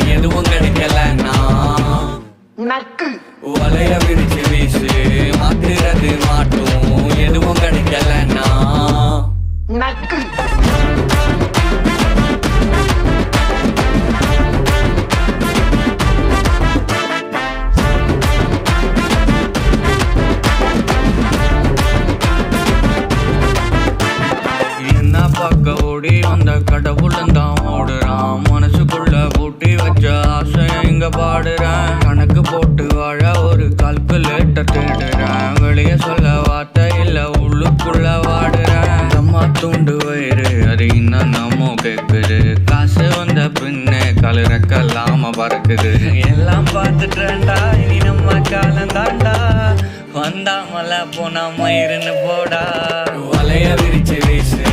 எதுவும் கிடைக்கலன்னா நக்கு வலைய விரிச்சு வீசு மாத்துறது மாட்டும் எதுவும் கிடைக்கலன்னா நக்கு என்ன பார்க்க ஓடி வந்த கடவுளந்தான் ஓடுறான் மனசுக்குள்ள பூட்டி வச்ச ஆசைய இங்க பாடுறேன் கணக்கு போட்டு வாழ ஒரு கால்குலேட்டர் தேடுறேன் வெளியே சொல்ல வார்த்தை இல்ல உள்ளுக்குள்ள வாடுறேன் அம்மா தூண்டு வயிறு அது இன்னும் நம்ம கேக்குது காசு வந்த பின்னே கலரக்கல்லாம பறக்குது எல்லாம் பார்த்துட்டேன்டா இனி நம்ம காலம் தாண்டா வந்தா மலை போனா மயிருன்னு போடா வலைய விரிச்சு